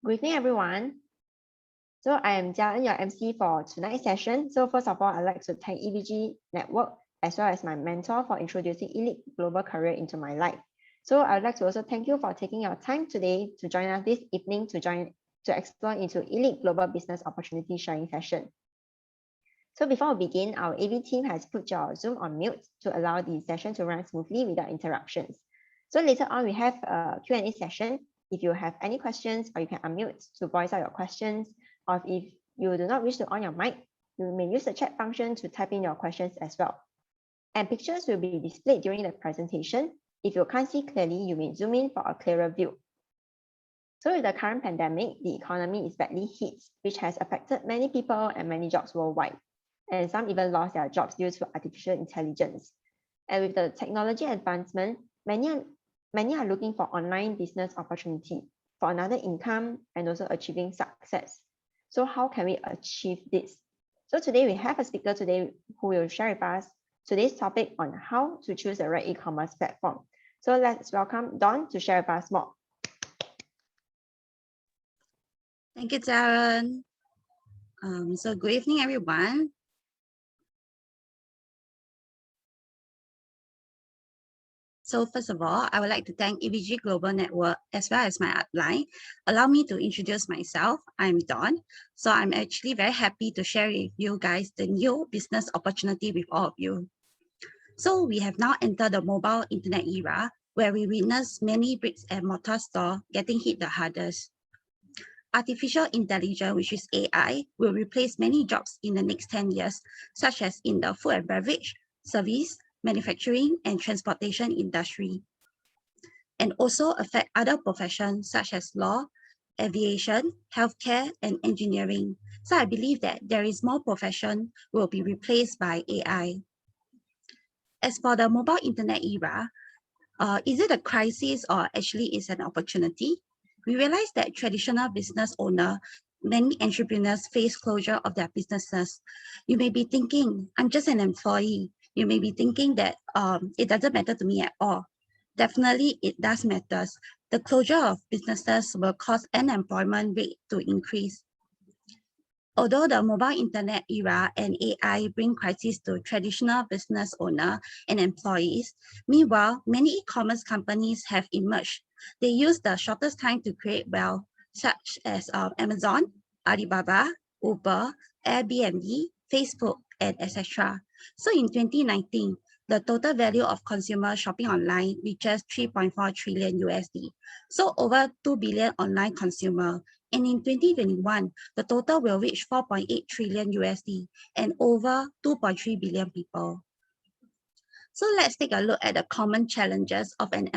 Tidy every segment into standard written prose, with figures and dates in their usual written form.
Good evening, everyone. So I am Jian, your MC for tonight's session. So first of all, I'd like to thank EVG Network as well as my mentor for introducing Elite Global Career into my life. So I'd like to also thank you for taking your time today to join us this evening to explore into Elite Global Business Opportunity Sharing Session. So before we begin, our AV team has put your Zoom on mute to allow the session to run smoothly without interruptions. So later on, we have a Q&A session. If you have any questions, or you can unmute to voice out your questions, or if you do not wish to on your mic, you may use the chat function to type in your questions as well. And pictures will be displayed during the presentation. If you can't see clearly, you may zoom in for a clearer view. So with the current pandemic, the economy is badly hit, which has affected many people and many jobs worldwide. And some even lost their jobs due to artificial intelligence. And with the technology advancement, many are looking for online business opportunity for another income and also achieving success. So how can we achieve this? So today we have a speaker today who will share with us today's topic on how to choose the right e-commerce platform. So let's welcome Dawn to share with us more. Thank you, Darren. So good evening, everyone. So first of all, I would like to thank EVG Global Network as well as my upline. Allow me to introduce myself. I'm Dawn. So I'm actually very happy to share with you guys the new business opportunity with all of you. So we have now entered the mobile internet era where we witness many bricks and mortar stores getting hit the hardest. Artificial intelligence, which is AI, will replace many jobs in the next 10 years, such as in the food and beverage, service, manufacturing, and transportation industry, and also affect other professions such as law, aviation, healthcare, and engineering. So I believe that there is more profession will be replaced by AI. As for the mobile internet era, is it a crisis or actually is an opportunity? We realize that traditional business owner, many entrepreneurs face closure of their businesses. You may be thinking, I'm just an employee. You may be thinking that it doesn't matter to me at all. Definitely, it does matter. The closure of businesses will cause unemployment rate to increase. Although the mobile internet era and AI bring crisis to traditional business owner and employees, meanwhile, many e-commerce companies have emerged. They use the shortest time to create wealth, such as Amazon, Alibaba, Uber, Airbnb, Facebook, and etc. So in 2019, the total value of consumer shopping online reaches 3.4 trillion USD. So over 2 billion online consumer. And in 2021, the total will reach 4.8 trillion USD and over 2.3 billion people. So let's take a look at the common challenges of an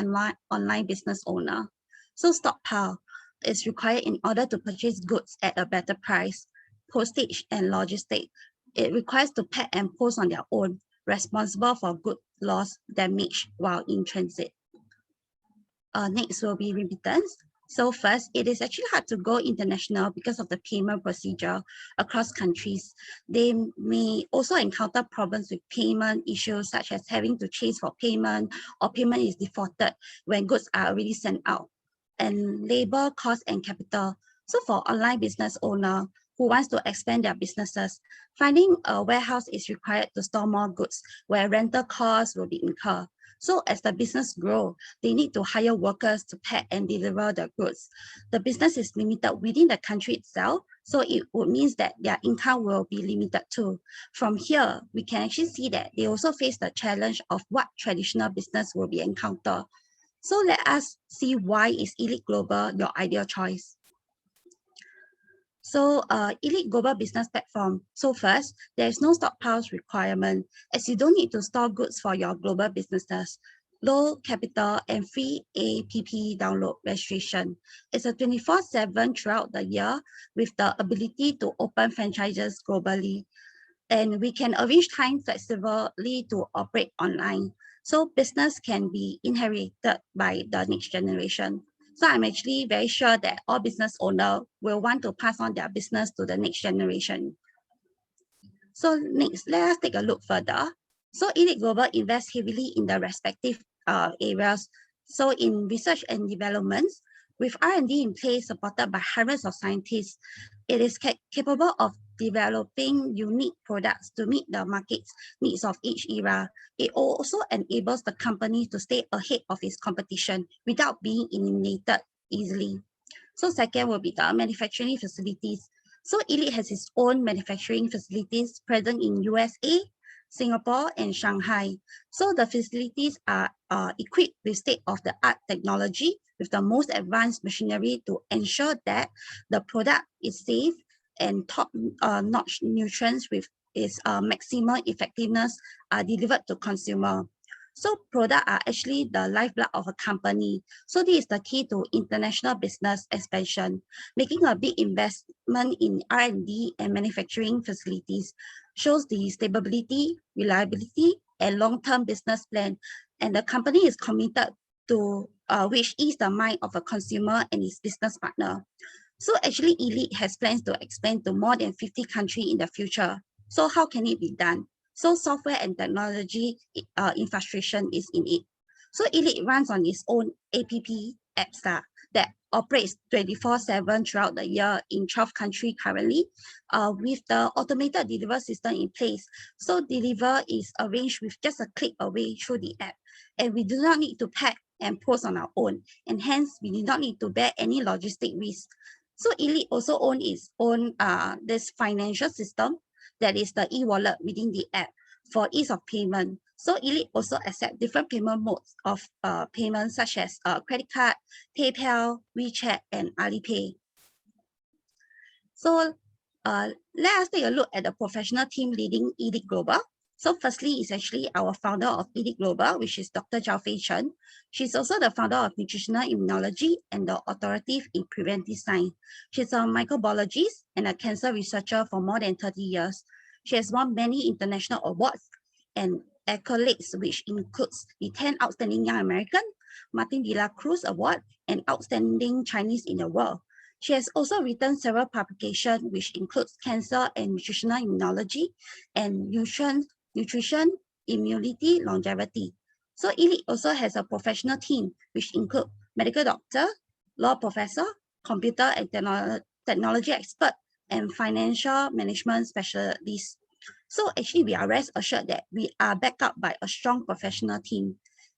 online business owner. So stockpile is required in order to purchase goods at a better price. Postage and logistics. It requires to pack and post on their own, responsible for good loss, damage while in transit. Next will be remittance. So first, it is actually hard to go international because of the payment procedure across countries. They may also encounter problems with payment issues such as having to chase for payment or payment is defaulted when goods are already sent out. And labor, cost, and capital. So for online business owner who wants to expand their businesses, finding a warehouse is required to store more goods where rental costs will be incurred. So as the business grows, they need to hire workers to pack and deliver the goods. The business is limited within the country itself, so it would mean that their income will be limited too. From here, we can actually see that they also face the challenge of what traditional business will be encountered. So let us see why is Elite Global your ideal choice. So Elite Global Business Platform. So first, there is no stockpiles requirement as you don't need to store goods for your global businesses. Low capital and free app download registration. It's a 24/7 throughout the year with the ability to open franchises globally. And we can arrange time flexibly to operate online. So business can be inherited by the next generation. So I'm actually very sure that all business owners will want to pass on their business to the next generation. So next, let us take a look further. So Elite Global invests heavily in the respective areas. So in research and development, With R&D in place supported by hundreds of scientists, it is capable of developing unique products to meet the market's needs of each era. It also enables the company to stay ahead of its competition without being eliminated easily. So second will be the manufacturing facilities. So Elite has its own manufacturing facilities present in USA, Singapore, and Shanghai. So the facilities are equipped with state-of-the-art technology with the most advanced machinery to ensure that the product is safe and top-notch nutrients with its maximum effectiveness are delivered to consumer. So products are actually the lifeblood of a company. So this is the key to international business expansion. Making a big investment in R&D and manufacturing facilities shows the stability, reliability, and long-term business plan. And the company is committed to which is the mind of a consumer and its business partner. So actually, Elite has plans to expand to more than 50 countries in the future. So how can it be done? So software and technology infrastructure is in it. So Elite runs on its own app that operates 24/7 throughout the year in 12 countries currently, with the automated deliver system in place. So deliver is arranged with just a click away through the app, and we do not need to pack and post on our own, and hence we do not need to bear any logistic risk. So Elite also owns its own this financial system that is the e-wallet within the app for ease of payment. So Elite also accept different payment modes of payment such as credit card, PayPal, WeChat, and Alipay. So let us take a look at the professional team leading Elite Global. So firstly, is actually our founder of Elite Global, which is Dr. Zhao Fei Chen. She's also the founder of Nutritional Immunology and the authoritative in preventive science. She's a microbiologist and a cancer researcher for more than 30 years. She has won many international awards and accolades, which includes the 10 Outstanding Young American, Martin de la Cruz Award, and Outstanding Chinese in the World. She has also written several publications, which includes Cancer and Nutritional Immunology and Nutrition, Immunity, Longevity. So Elite also has a professional team, which include medical doctor, law professor, computer and technology expert, and financial management specialist. So actually, we are rest assured that we are backed up by a strong professional team.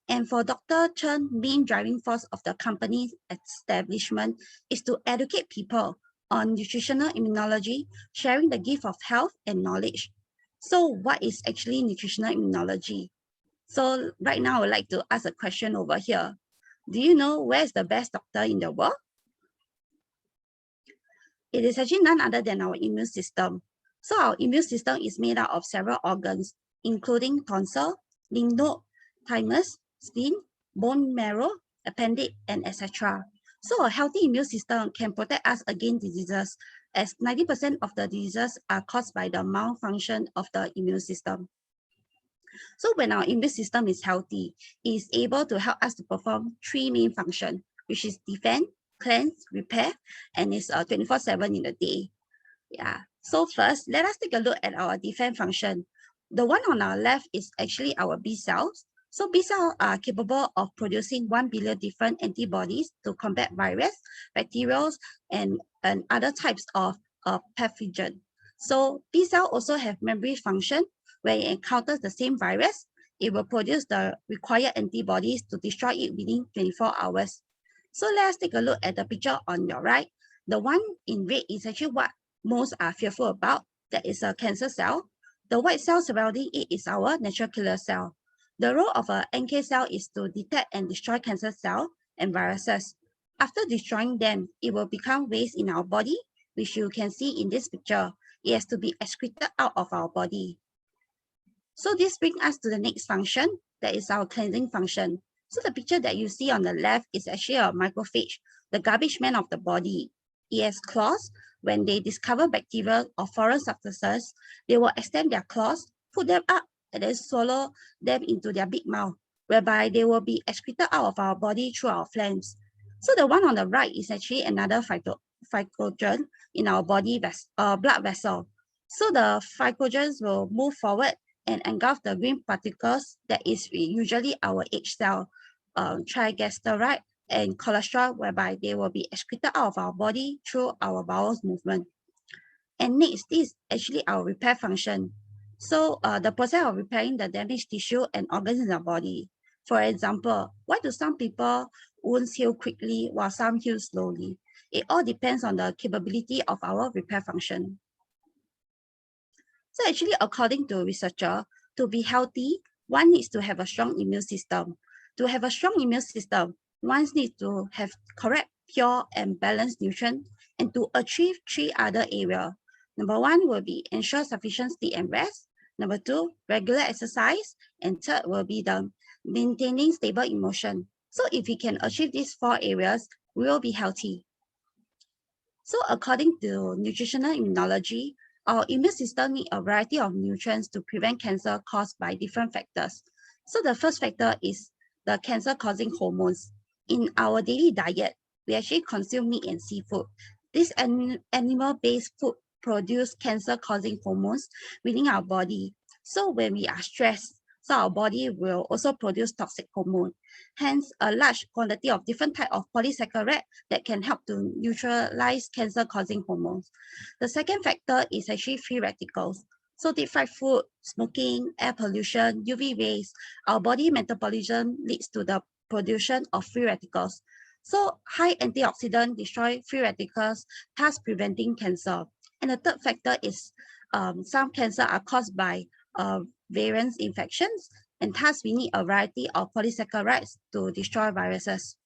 And for Dr. Chen, main driving force of the company's establishment is to educate people on nutritional immunology, sharing the gift of health and knowledge. So what is actually nutritional immunology? So right now, I would like to ask a question over here. Do you know where is the best doctor in the world? It is actually none other than our immune system. So our immune system is made up of several organs, including tonsil, lymph node, thymus, spleen, bone marrow, appendix, and etc. So a healthy immune system can protect us against diseases, as 90% of the diseases are caused by the malfunction of the immune system. So when our immune system is healthy, it is able to help us to perform three main functions, which is defend, cleanse, repair, and it's 24/7 in the day. Yeah. So first, let us take a look at our defense function. The one on our left is actually our B cells. So B cells are capable of producing 1 billion different antibodies to combat virus, bacteria, and other types of pathogen. So B cell also have memory function. When it encounters the same virus, it will produce the required antibodies to destroy it within 24 hours. So let's take a look at the picture on your right. The one in red is actually what most are fearful about. That is a cancer cell. The white cell surrounding it is our natural killer cell. The role of an NK cell is to detect and destroy cancer cells and viruses. After destroying them, it will become waste in our body, which you can see in this picture. It has to be excreted out of our body. So this brings us to the next function, that is our cleansing function. So the picture that you see on the left is actually a macrophage, the garbage man of the body. It has claws. When they discover bacteria or foreign substances, they will extend their claws, put them up, and then swallow them into their big mouth, whereby they will be excreted out of our body through our phlegms. So the one on the right is actually another phycogen in our body blood vessel. So the phycogens will move forward and engulf the green particles that is usually our H cell, triglyceride, and cholesterol, whereby they will be excreted out of our body through our bowels movement. And next is actually our repair function. So the process of repairing the damaged tissue and organs in the body. For example, why do some people wounds heal quickly while some heal slowly? It all depends on the capability of our repair function. So actually, according to researcher, to be healthy, one needs to have a strong immune system. To have a strong immune system, one needs to have correct, pure, and balanced nutrition, and to achieve 3 other areas. Number 1 will be ensure sufficient sleep and rest. Number 2, regular exercise. And third will be the maintaining stable emotion. So if we can achieve these 4 areas, we will be healthy. So according to nutritional immunology, our immune system needs a variety of nutrients to prevent cancer caused by different factors. So the first factor is the cancer-causing hormones. In our daily diet, we actually consume meat and seafood. This animal-based food produce cancer-causing hormones within our body. So when we are stressed, so our body will also produce toxic hormone. Hence, a large quantity of different type of polysaccharide that can help to neutralize cancer-causing hormones. The second factor is actually free radicals. So deep fried food, smoking, air pollution, UV rays, our body metabolism leads to the production of free radicals. So high antioxidant destroy free radicals, thus preventing cancer. And the third factor is some cancer are caused by variant infections, and thus we need a variety of polysaccharides to destroy viruses.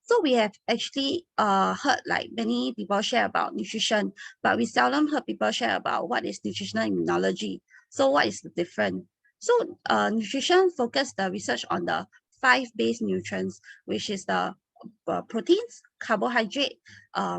So we have actually heard like many people share about nutrition, but we seldom heard people share about what is nutritional immunology. So what is the difference? So nutrition focus the research on the 5 base nutrients, which is the proteins, carbohydrate,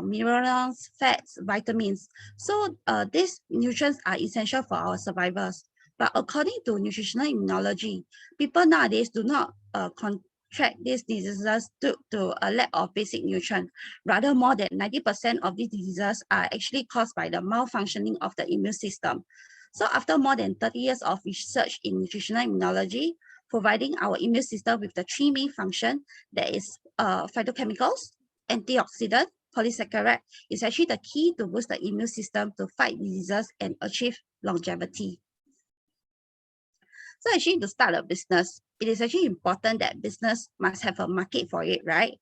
minerals, fats, vitamins. So these nutrients are essential for our survivors. But according to nutritional immunology, people nowadays do not contract these diseases due to a lack of basic nutrients. Rather, more than 90% of these diseases are actually caused by the malfunctioning of the immune system. So after more than 30 years of research in nutritional immunology, providing our immune system with the 3 main functions, that is phytochemicals, antioxidant, polysaccharide, is actually the key to boost the immune system to fight diseases and achieve longevity. So actually to start a business, it is actually important that business must have a market for it, right?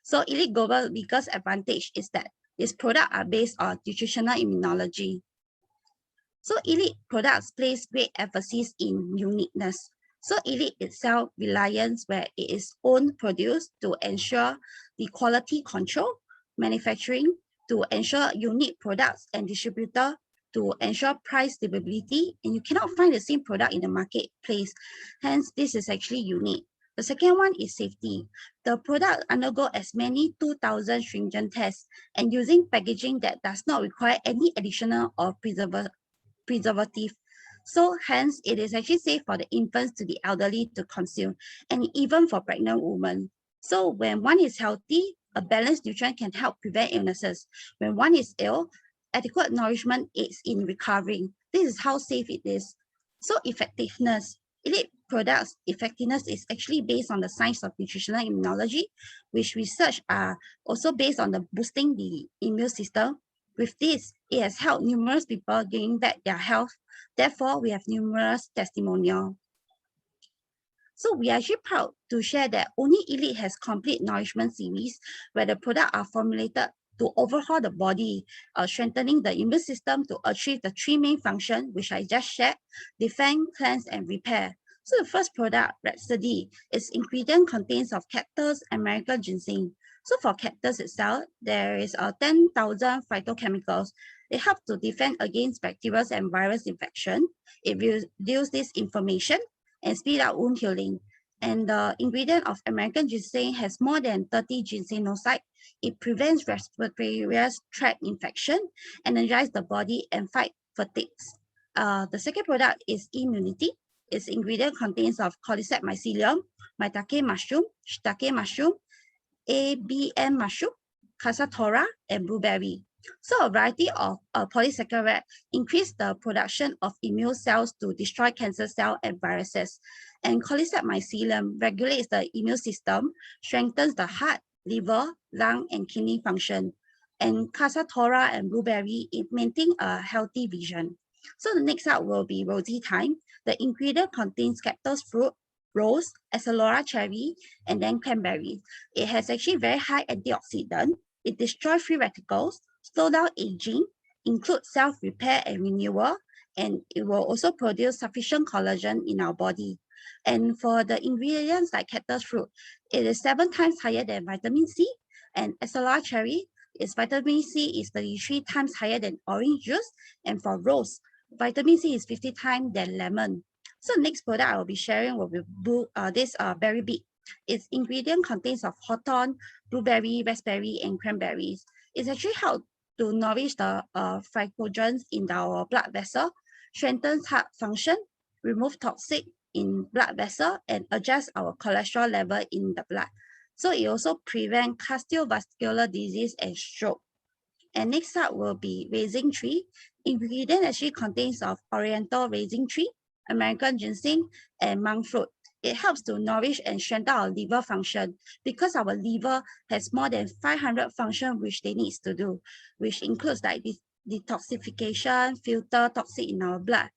So Elite Global biggest advantage is that its products are based on nutritional immunology. So Elite products place great emphasis in uniqueness. So Elite itself reliance where it is own produced to ensure the quality control, manufacturing to ensure unique products and distributor to ensure price stability, and you cannot find the same product in the marketplace. Hence, this is actually unique. The second one is safety. The product undergo as many 2,000 stringent tests and using packaging that does not require any additional or preservative. So hence, it is actually safe for the infants to the elderly to consume, and even for pregnant women. So when one is healthy, a balanced nutrient can help prevent illnesses. When one is ill, adequate nourishment aids in recovering. This is how safe it is. So effectiveness. Elite products effectiveness is actually based on the science of nutritional immunology, which research are also based on the boosting the immune system. With this, it has helped numerous people gain back their health. Therefore, we have numerous testimonials. So we are actually proud to share that only Elite has complete nourishment series where the products are formulated to overhaul the body, strengthening the immune system to achieve the 3 main functions, which I just shared: defend, cleanse, and repair. So the first product, Rhapsody, its ingredient contains of cactus, American ginseng. So for cactus itself, there is 10,000 phytochemicals. It helps to defend against bacteria and virus infection. It reduces this inflammation and speed up wound healing. And the ingredient of American ginseng has more than 30 ginsenosides. It prevents respiratory tract infection, energizes the body, and fight fatigues. The second product is Immunity. Its ingredient contains of cordyceps mycelium, maitake mushroom, shiitake mushroom, ABM mushroom, cassava, and blueberry. So a variety of polysaccharide increase the production of immune cells to destroy cancer cells and viruses. And colicet mycelium regulates the immune system, strengthens the heart, liver, lung, and kidney function. And Casatora and blueberry, it maintain a healthy vision. So the next up will be rosy thyme. The ingredient contains cactus fruit, rose, Accelora cherry, and then cranberry. It has actually very high antioxidant. It destroys free radicals, slow down aging, include self-repair and renewal, and it will also produce sufficient collagen in our body. And for the ingredients like cactus fruit, it is 7 times higher than vitamin C, and Accelora cherry, its vitamin C is 33 times higher than orange juice, and for rose, vitamin C is 50 times than lemon. So next product I will be sharing will be this berry beet. Its ingredient contains of hawthorn, blueberry, raspberry, and cranberries. It's actually help to nourish the phycogens in our blood vessel, strengthens heart function, remove toxic in blood vessel, and adjust our cholesterol level in the blood. So it also prevents cardiovascular disease and stroke. And next up will be raisin tree. Ingredient actually contains of oriental raisin tree, American ginseng, and monk fruit. It helps to nourish and strengthen our liver function because our liver has more than 500 functions which they need to do, which includes like detoxification, filter toxic in our blood.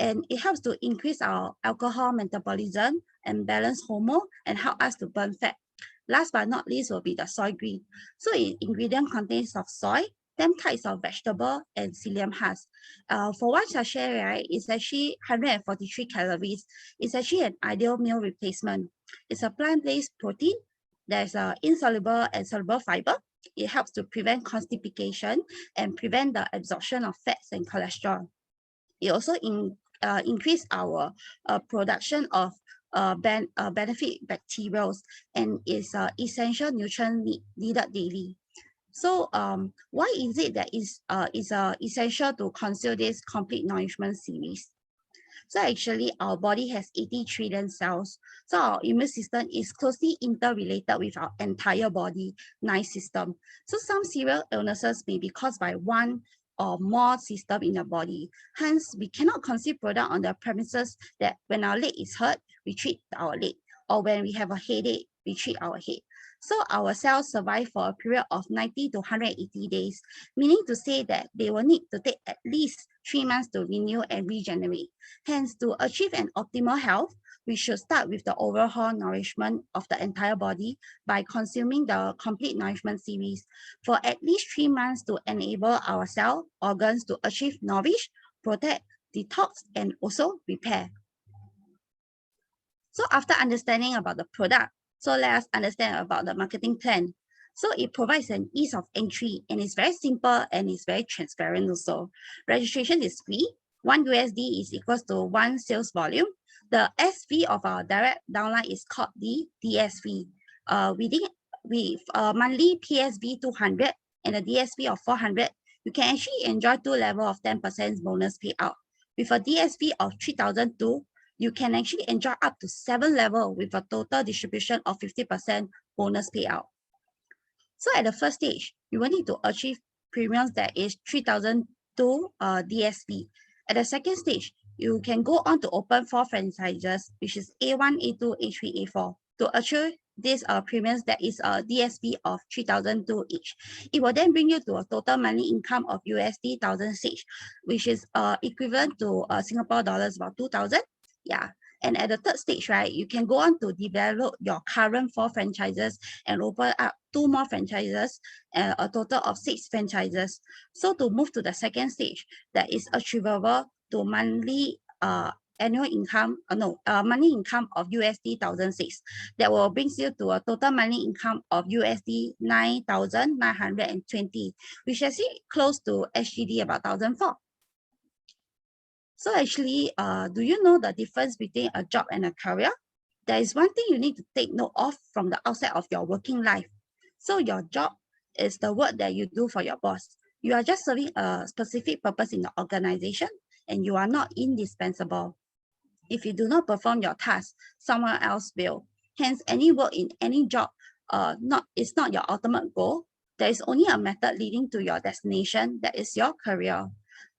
And it helps to increase our alcohol metabolism and balance hormone and help us to burn fat. Last but not least will be the soy green. So ingredient contains of soy, 10 types of vegetable, and psyllium husk. For one sachet, right, it's actually 143 calories. It's actually an ideal meal replacement. It's a plant-based protein. There's insoluble and soluble fiber. It helps to prevent constipation and prevent the absorption of fats and cholesterol. It also increase our production of benefit bacterials and is essential nutrient needed daily. So why is it that is essential to consume this complete nourishment series? So actually our body has 80 trillion cells. So our immune system is closely interrelated with our entire body, nice system. So some serious illnesses may be caused by one or more system in the body. Hence, we cannot conceive product on the premises that when our leg is hurt, we treat our leg, or when we have a headache, we treat our head. So our cells survive for a period of 90 to 180 days, meaning to say that they will need to take at least 3 months to renew and regenerate. Hence, to achieve an optimal health, we should start with the overall nourishment of the entire body by consuming the complete nourishment series for at least 3 months to enable our cell organs to achieve nourish, protect, detox, and also repair. So after understanding about the product, so let us understand about the marketing plan. So it provides an ease of entry and it's very simple and it's very transparent also. Registration is free. 1 USD is equals to 1 sales volume. The SV of our direct downline is called the DSV. With monthly PSV 200 and a DSV of 400, you can actually enjoy 2 levels of 10% bonus payout. With a DSV of 3,002, you can actually enjoy up to 7 levels with a total distribution of 50% bonus payout. So at the first stage, you will need to achieve premiums that is 3,002 DSV. At the second stage, you can go on to open 4 franchises, which is A1, A2, A3, A4, to achieve this premiums that is a DSV of 3,002 each. It will then bring you to a total monthly income of USD 1,006, which is equivalent to Singapore dollars about 2,000. Yeah. And at the third stage, right, you can go on to develop your current 4 franchises and open up 2 more franchises, a total of 6 franchises. So to move to the second stage, that is achievable to monthly annual income, monthly income of USD 1,006. That will bring you to a total monthly income of USD 9,920, which is close to SGD about 1,004. So actually, do you know the difference between a job and a career? There is one thing you need to take note of from the outset of your working life. So your job is the work that you do for your boss. You are just serving a specific purpose in the organization and you are not indispensable. If you do not perform your task, someone else will. Hence, any work in any job is not your ultimate goal. There is only a method leading to your destination, that is your career.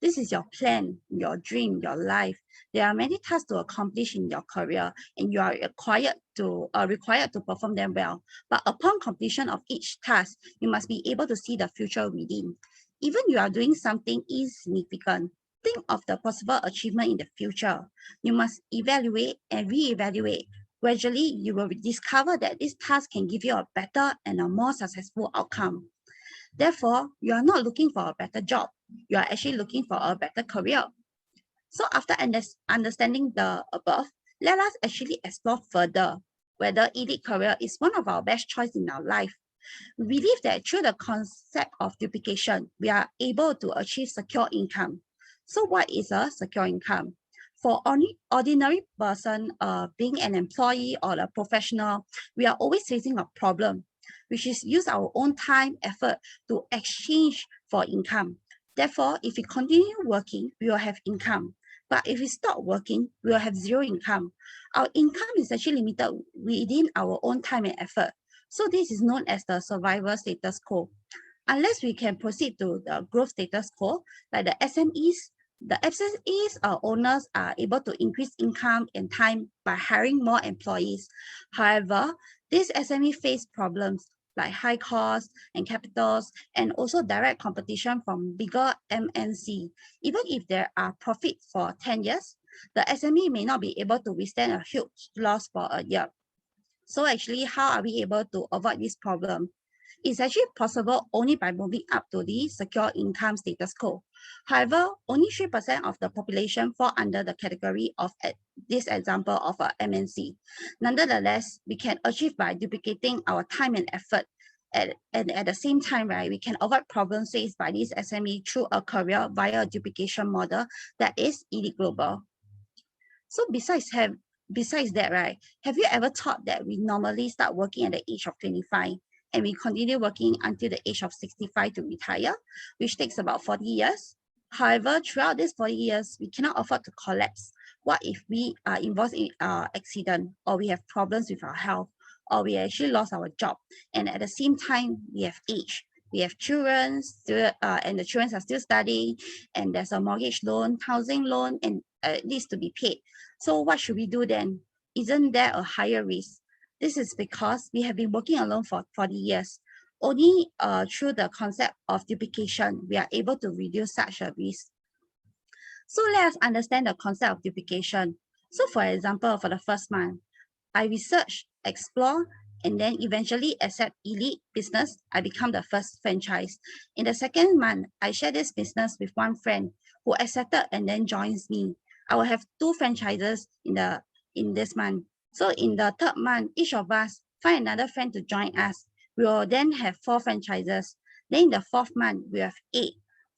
This is your plan, your dream, your life. There are many tasks to accomplish in your career, and you are required to perform them well. But upon completion of each task, you must be able to see the future within. Even you are doing something insignificant, think of the possible achievement in the future. You must evaluate and re-evaluate. Gradually, you will discover that this task can give you a better and a more successful outcome. Therefore, you are not looking for a better job. You are actually looking for a better career. So after understanding the above, let us actually explore further whether elite career is one of our best choice in our life. We believe that through the concept of duplication, we are able to achieve secure income. So what is a secure income? For ordinary person, being an employee or a professional, we are always facing a problem, which is use our own time, effort to exchange for income. Therefore, if we continue working, we will have income. But if we stop working, we will have zero income. Our income is actually limited within our own time and effort. So this is known as the survival status quo. Unless we can proceed to the growth status quo, like the SMEs owners are able to increase income and time by hiring more employees. However, these SME face problems like high costs and capitals, and also direct competition from bigger MNC. Even if there are profits for 10 years, the SME may not be able to withstand a huge loss for a year. So actually, how are we able to avoid this problem? It's actually possible only by moving up to the secure income status quo. However, only 3% of the population fall under the category of this example of a MNC. Nonetheless, we can achieve by duplicating our time and effort. And at the same time, right, we can avoid problems faced by this SME through a career via a duplication model that is Elite Global. So besides that, right, have you ever thought that we normally start working at the age of 25 and we continue working until the age of 65 to retire, which takes about 40 years? However, throughout these 40 years, we cannot afford to collapse. What if we are involved in an accident, or we have problems with our health, or we actually lost our job, and at the same time, we have age? We have children, and the children are still studying, and there's a mortgage loan, housing loan, and it needs to be paid. So what should we do then? Isn't there a higher risk? This is because we have been working alone for 40 years. Only through the concept of duplication, we are able to reduce such a risk. So let us understand the concept of duplication. So for example, for the first month, I research, explore, and then eventually accept elite business. I become the first franchise. In the second month, I share this business with one friend who accepted and then joins me. I will have 2 franchises in this month. So in the third month, each of us find another friend to join us. We will then have 4 franchises. Then in the 4th month, we have 8.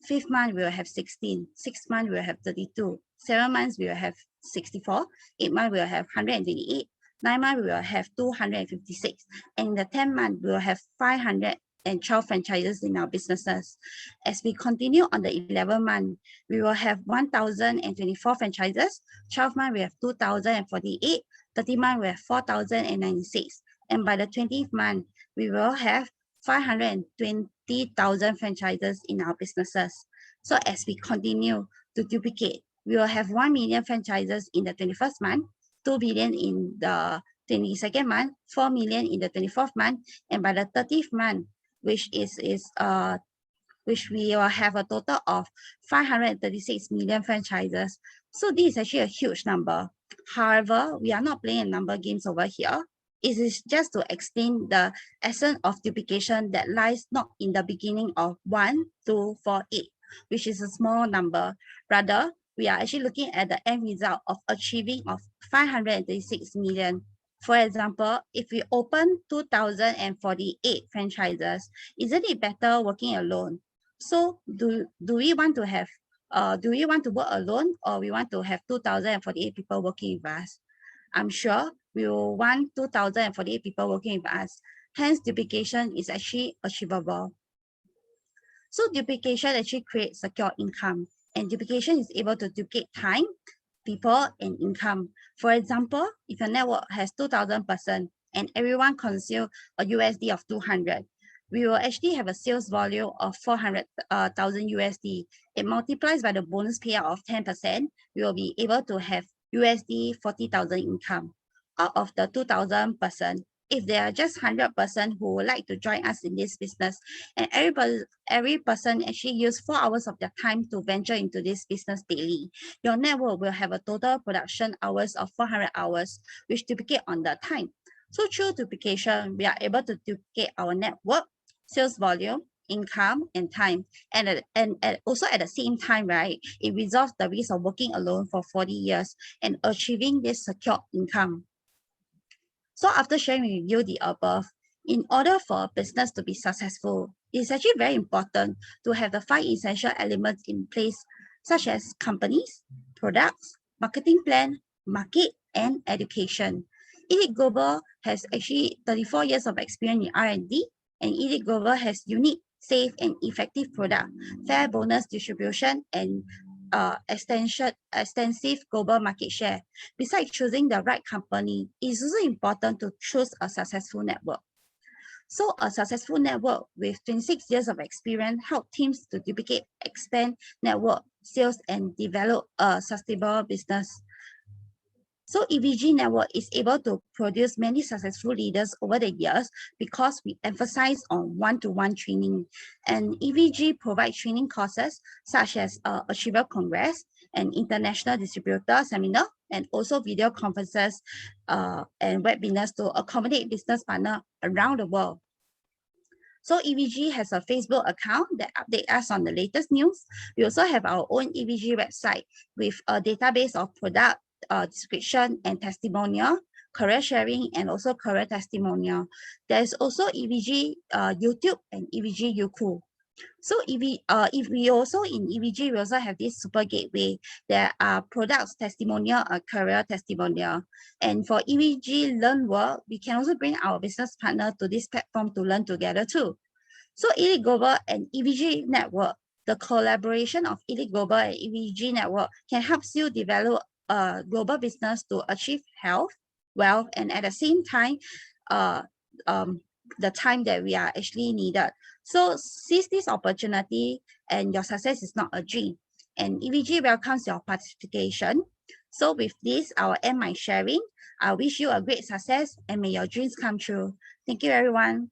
5th month, we will have 16. 6th month, we will have 32. 7 months, we will have 64. 8 months, we will have 128. 9 months, we will have 256. And in the 10th month, we will have 512 franchises in our businesses. As we continue on the 11th month, we will have 1,024 franchises. 12th month, we have 2,048. 13th month, we have 4,096. And by the 20th month, we will have 520,000 franchises in our businesses. So as we continue to duplicate, we will have 1 million franchises in the 21st month, 2 billion in the 22nd month, 4 million in the 24th month, and by the 30th month, which we will have a total of 536 million franchises. So this is actually a huge number. However, we are not playing a number games over here. It is just to explain the essence of duplication that lies not in the beginning of 1, 2, 4, 8, which is a small number. Rather, we are actually looking at the end result of achieving of 536 million. For example, if we open 2,048 franchises, isn't it better working alone? So do we want to have work alone, or we want to have 2,048 people working with us? I'm sure we will want 2,048 people working with us. Hence, duplication is actually achievable. So duplication actually creates secure income, and duplication is able to duplicate time, people, and income. For example, if your network has 2,000 persons and everyone consumes a USD of 200, we will actually have a sales volume of 400,000 USD. It multiplies by the bonus payout of 10%. We will be able to have USD 40,000 income out of the 2,000 person. If there are just 100 person who would like to join us in this business, and every person actually use 4 hours of their time to venture into this business daily, your network will have a total production hours of 400 hours, which duplicate on the time. So through duplication, we are able to duplicate our network, sales volume, income, and time. And also at the same time, right, it resolves the risk of working alone for 40 years and achieving this secure income. So after sharing with you the above, in order for a business to be successful, it's actually very important to have the 5 essential elements in place, such as companies, products, marketing plan, market, and education. Elite Global has actually 34 years of experience in R&D, and Elite Global has unique, safe, and effective product, fair bonus distribution, and extensive global market share. Besides choosing the right company, it's also important to choose a successful network. So a successful network with 26 years of experience help teams to duplicate, expand network, sales, and develop a sustainable business. So EVG Network is able to produce many successful leaders over the years because we emphasize on one-to-one training. And EVG provides training courses such as Achiever Congress and International Distributor Seminar, and also video conferences and webinars to accommodate business partners around the world. So EVG has a Facebook account that updates us on the latest news. We also have our own EVG website with a database of product description and testimonial, career sharing, and also career testimonial. There's also EVG YouTube and EVG Youku. So if we also in EVG, we also have this super gateway. There are products testimonial, a career testimonial. And for EVG Learn World, we can also bring our business partner to this platform to learn together too. So Elite Global and EVG Network, the collaboration of Elite Global and EVG Network can help you develop a global business to achieve health, wealth, and at the same time, the time that we are actually needed. So seize this opportunity, and your success is not a dream. And EVG welcomes your participation. So with this, I will end my sharing. I wish you a great success and may your dreams come true. Thank you, everyone.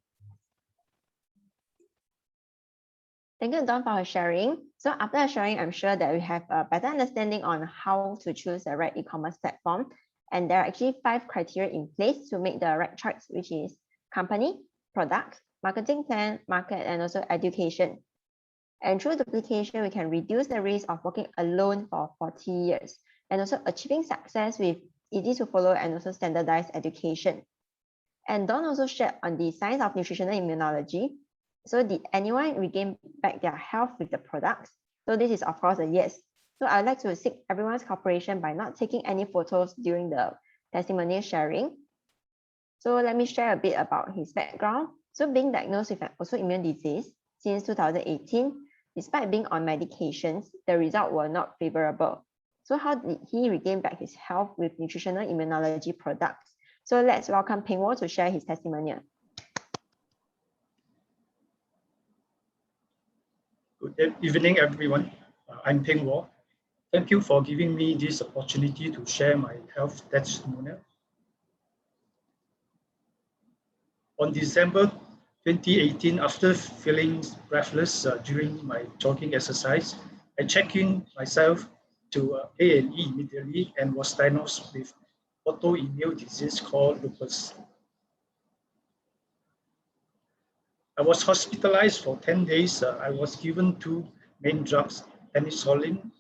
Thank you, Dawn, for sharing. So after sharing, I'm sure that we have a better understanding on how to choose the right e-commerce platform. And there are actually 5 criteria in place to make the right choice, which is company, product, marketing plan, market, and also education. And through duplication, we can reduce the risk of working alone for 40 years and also achieving success with easy to follow and also standardized education. And Dawn also shared on the science of nutritional immunology. So did anyone regain back their health with the products? So this is of course a yes. So I'd like to seek everyone's cooperation by not taking any photos during the testimonial sharing. So let me share a bit about his background. So being diagnosed with an autoimmune disease since 2018, despite being on medications, the results were not favorable. So how did he regain back his health with nutritional immunology products? So let's welcome Peng Wo to share his testimonial. Good evening, everyone. I'm Peng Wo. Thank you for giving me this opportunity to share my health testimonial. On December 2018, after feeling breathless during my jogging exercise, I checked in myself to A&E immediately and was diagnosed with autoimmune disease called lupus. I was hospitalized for 10 days. I was given 2 main drugs, penicillin,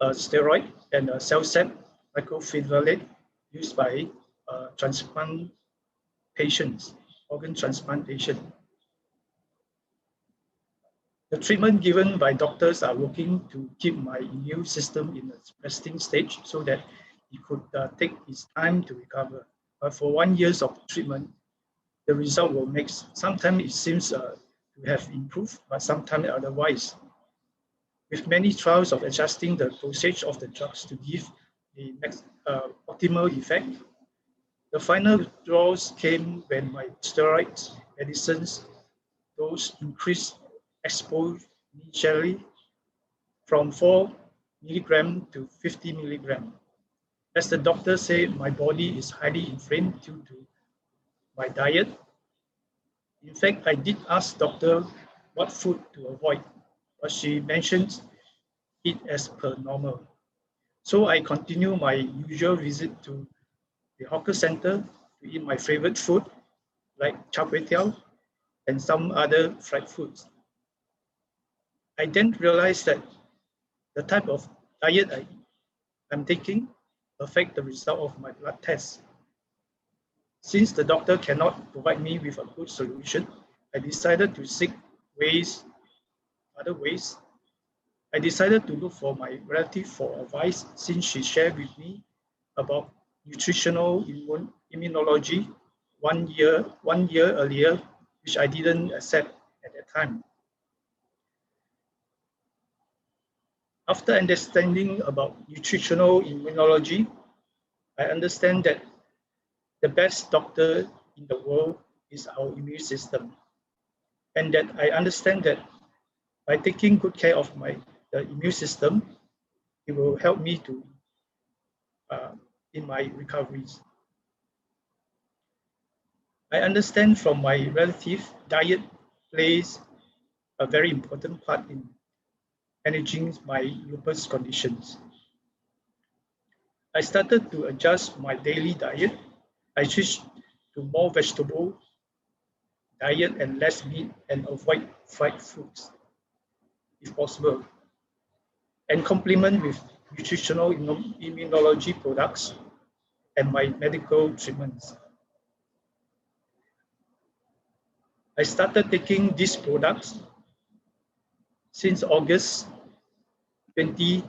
steroid, and Celsep mycophenolate used by transplant patients, organ transplant patients. The treatment given by doctors are working to keep my immune system in a resting stage so that it could take its time to recover. But for 1 year of treatment, the result will make, sometimes it seems to have improved, but sometimes otherwise. With many trials of adjusting the dosage of the drugs to give the next optimal effect, the final withdrawals came when my steroid medicines dose increased exponentially from 4 milligram to 50 milligram. As the doctor said, my body is highly inflamed due to my diet. In fact, I did ask doctor what food to avoid, but she mentioned it as per normal. So I continue my usual visit to the hawker center to eat my favorite food like char kway teow and some other fried foods. I then realized that the type of diet I'm taking affect the result of my blood test. Since the doctor cannot provide me with a good solution, I decided to seek other ways. I decided to look for my relative for advice since she shared with me about nutritional immunology 1 year earlier, which I didn't accept at that time. After understanding about nutritional immunology, I understand that the best doctor in the world is our immune system. And that I understand that by taking good care of the immune system, it will help me to in my recoveries. I understand from my relative, diet plays a very important part in managing my lupus conditions. I started to adjust my daily diet. I switched to more vegetable diet and less meat and avoid fried foods if possible, and complement with nutritional immunology products and my medical treatments. I started taking these products since August 2020.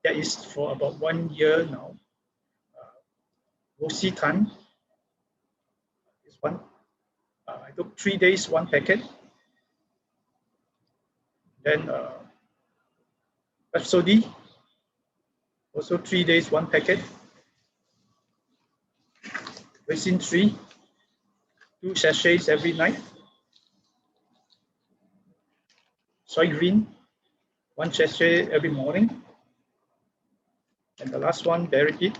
That is for about 1 year now. Rositan is one. I took 3 days, 1 packet. Then Rhapsody, also 3 days, 1 packet. Resin 3, 2 sachets every night. Soy green, 1 sachet every morning. And the last one, berry heat,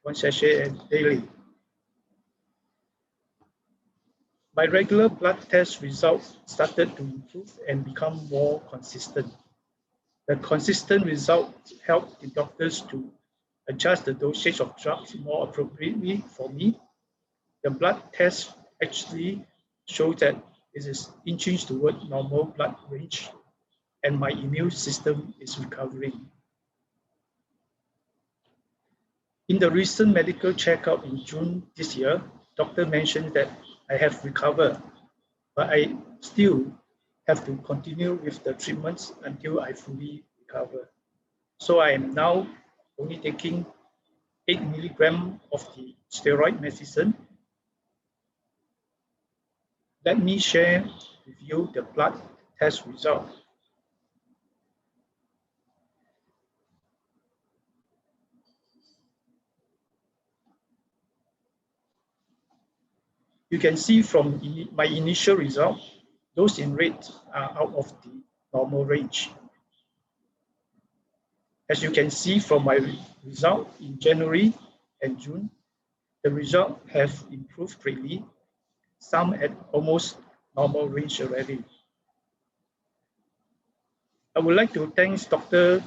1 sachet daily. My regular blood test results started to improve and become more consistent. The consistent results helped the doctors to adjust the dosage of drugs more appropriately for me. The blood test actually shows that it is inching toward normal blood range and my immune system is recovering. In the recent medical checkup in June this year, doctor mentioned that I have recovered, but I still have to continue with the treatments until I fully recover. So I am now only taking 8 milligrams of the steroid medicine. Let me share with you the blood test result. You can see from my initial result, those in red are out of the normal range. As you can see from my result in January and June, the result have improved greatly, some at almost normal range already. I would like to thank Dr.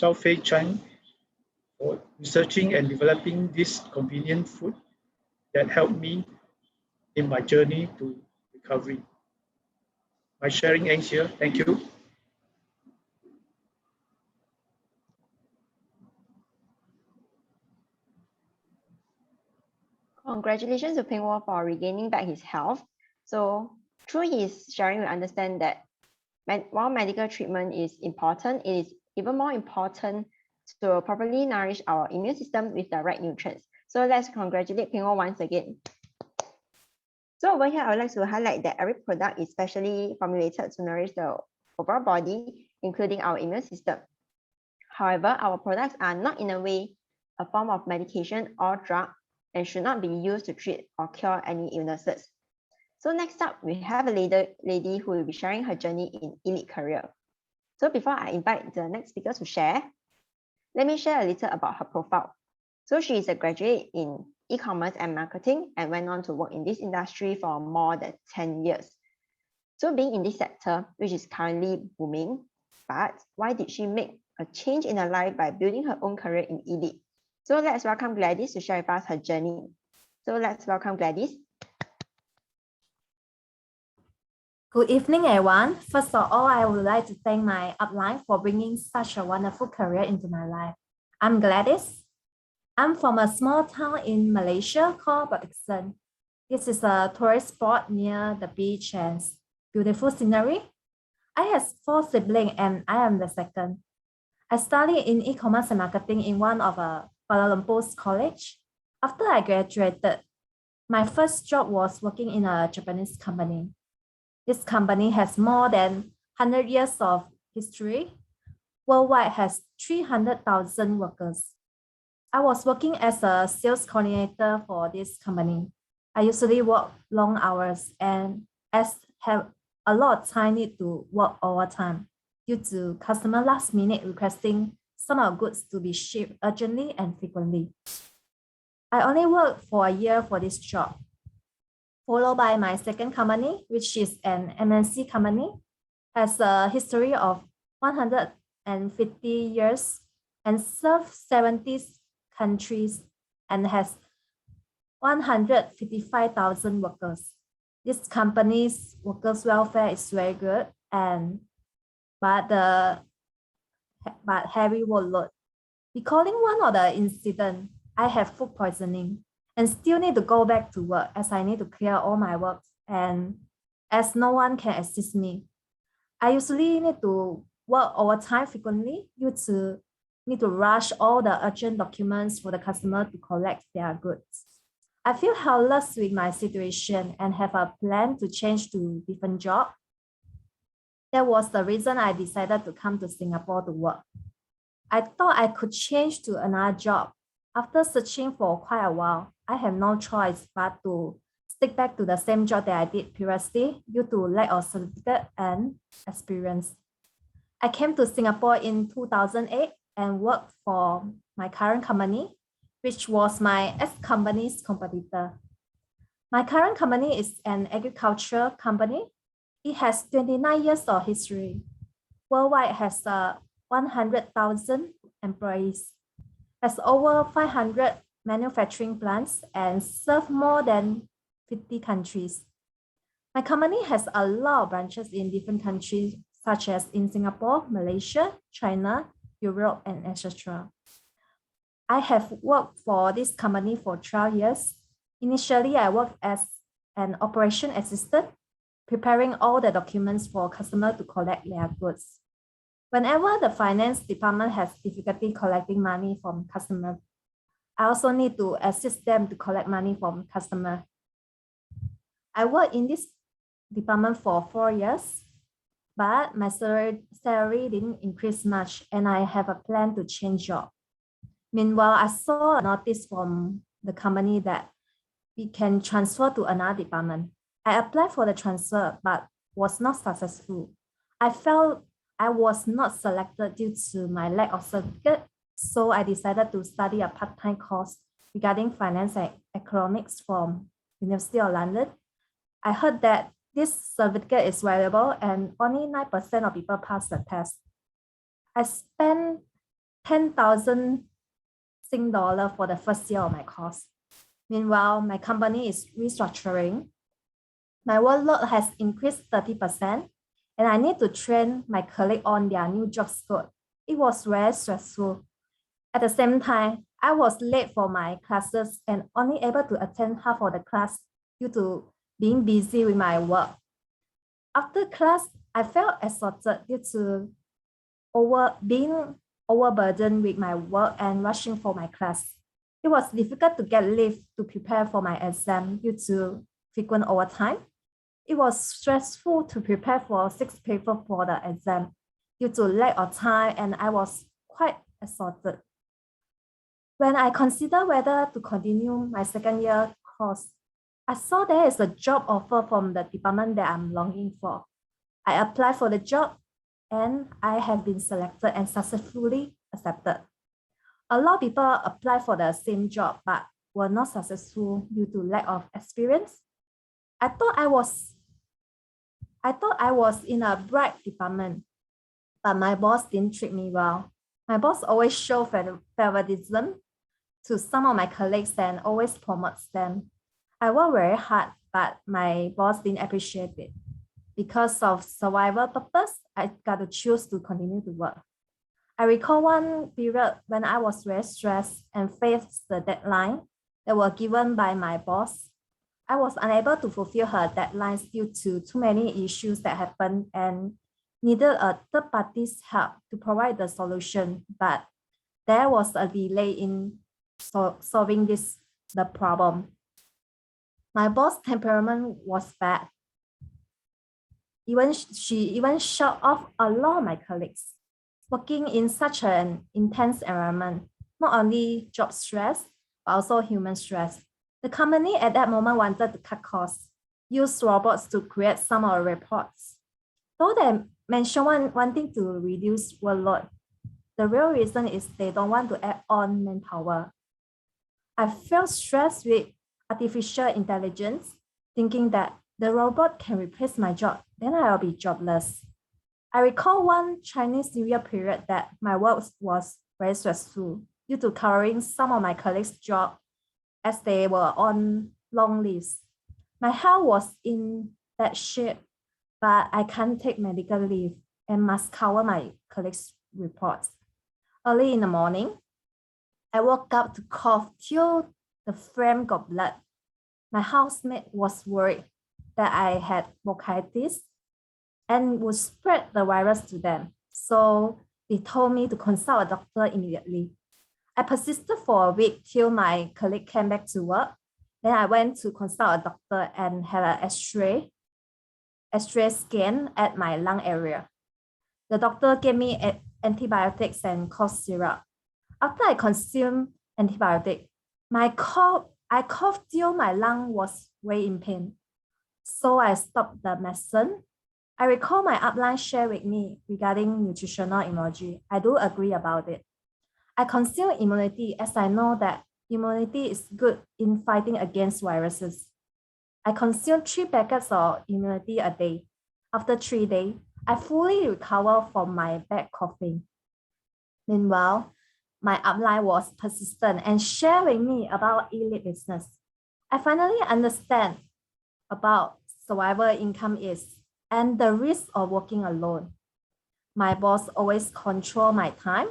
Zhao Fei Chan for researching and developing this convenient food that helped me in my journey to recovery. My sharing ends here. Thank you. Congratulations to Peng Wo for regaining back his health. So through his sharing, we understand that while medical treatment is important, it is even more important to properly nourish our immune system with the right nutrients. So let's congratulate Peng Wo once again. So over here, I would like to highlight that every product is specially formulated to nourish the overall body, including our immune system. However, our products are not in a way a form of medication or drug, and should not be used to treat or cure any illnesses. So next up, we have a lady who will be sharing her journey in Elite Career. So before I invite the next speaker to share, let me share a little about her profile. So she is a graduate in e-commerce and marketing and went on to work in this industry for more than 10 years. So being in this sector, which is currently booming, but why did she make a change in her life by building her own career in Elite? So let's welcome Gladys to share with us her journey. So let's welcome Gladys. Good evening, everyone. First of all, I would like to thank my upline for bringing such a wonderful career into my life. I'm Gladys. I'm from a small town in Malaysia called Bapeksan. This is a tourist spot near the beach and beautiful scenery. I have 4 siblings and I am the second. I studied in e-commerce and marketing in one of Kuala Lumpur's college. After I graduated, my first job was working in a Japanese company. This company has more than 100 years of history. Worldwide has 300,000 workers. I was working as a sales coordinator for this company. I usually work long hours and have a lot of time need to work overtime due to customer last minute requesting some of goods to be shipped urgently and frequently. I only worked for a year for this job, followed by my second company, which is an MNC company, has a history of 150 years and served 70 countries and has 155,000 workers. This company's workers' welfare is very good, but heavy workload. Recalling one of the incident, I have food poisoning and still need to go back to work as I need to clear all my work and as no one can assist me. I usually need to work overtime frequently due to need to rush all the urgent documents for the customer to collect their goods. I feel helpless with my situation and have a plan to change to different job. That was the reason I decided to come to Singapore to work. I thought I could change to another job. After searching for quite a while, I have no choice but to stick back to the same job that I did previously due to lack of certificate and experience. I came to Singapore in 2008 and worked for my current company, which was my ex-company's competitor. My current company is an agriculture company. It has 29 years of history. Worldwide has 100,000 employees, has over 500 manufacturing plants and serve more than 50 countries. My company has a lot of branches in different countries, such as in Singapore, Malaysia, China, Europe, and etc. I have worked for this company for 12 years. Initially, I worked as an operation assistant, preparing all the documents for customers to collect their goods. Whenever the finance department has difficulty collecting money from customers, I also need to assist them to collect money from customers. I worked in this department for 4 years, but my salary didn't increase much and I have a plan to change job. Meanwhile, I saw a notice from the company that we can transfer to another department. I applied for the transfer, but was not successful. I felt I was not selected due to my lack of certificate, so I decided to study a part-time course regarding finance and economics from University of London. I heard that this certificate is valuable and only 9% of people pass the test. I spent 10,000 Sing dollar for the first year of my course. Meanwhile, my company is restructuring. My workload has increased 30%, and I need to train my colleague on their new job scope. It was very stressful. At the same time, I was late for my classes and only able to attend half of the class due to being busy with my work. After class, I felt exhausted due to being overburdened with my work and rushing for my class. It was difficult to get leave to prepare for my exam due to frequent overtime. It was stressful to prepare for 6 papers for the exam due to lack of time, and I was quite exhausted. When I consider whether to continue my second year course, I saw there is a job offer from the department that I'm longing for. I applied for the job and I have been selected and successfully accepted. A lot of people apply for the same job but were not successful due to lack of experience. I thought I was in a bright department, but my boss didn't treat me well. My boss always showed favoritism to some of my colleagues and always promotes them. I worked very hard, but my boss didn't appreciate it. Because of survival purpose, I got to choose to continue to work. I recall one period when I was very stressed and faced the deadline that were given by my boss. I was unable to fulfill her deadlines due to too many issues that happened and needed a third party's help to provide the solution, but there was a delay in solving the problem. My boss' temperament was bad. She even shut off a lot of my colleagues. Working in such an intense environment, not only job stress, but also human stress. The company at that moment wanted to cut costs, use robots to create some of the reports. Though they mentioned wanting to reduce workload, the real reason is they don't want to add on manpower. I felt stressed with artificial intelligence, thinking that the robot can replace my job, then I'll be jobless. I recall one Chinese New Year period that my work was very stressful due to covering some of my colleagues' jobs as they were on long leaves. My health was in bad shape, but I can't take medical leave and must cover my colleagues' reports. Early in the morning, I woke up to cough till the frame got blood. My housemate was worried that I had bronchitis and would spread the virus to them. So they told me to consult a doctor immediately. I persisted for a week till my colleague came back to work. Then I went to consult a doctor and had an X-ray scan at my lung area. The doctor gave me antibiotics and cough syrup. After I consumed antibiotic, I coughed till my lung was way in pain. So I stopped the medicine. I recall my upline shared with me regarding nutritional immunology. I do agree about it. I consume immunity as I know that immunity is good in fighting against viruses. I consume 3 packets of immunity a day. After 3 days, I fully recovered from my bad coughing. Meanwhile, my upline was persistent and shared with me about elite business. I finally understand about survival income is and the risk of working alone. My boss always control my time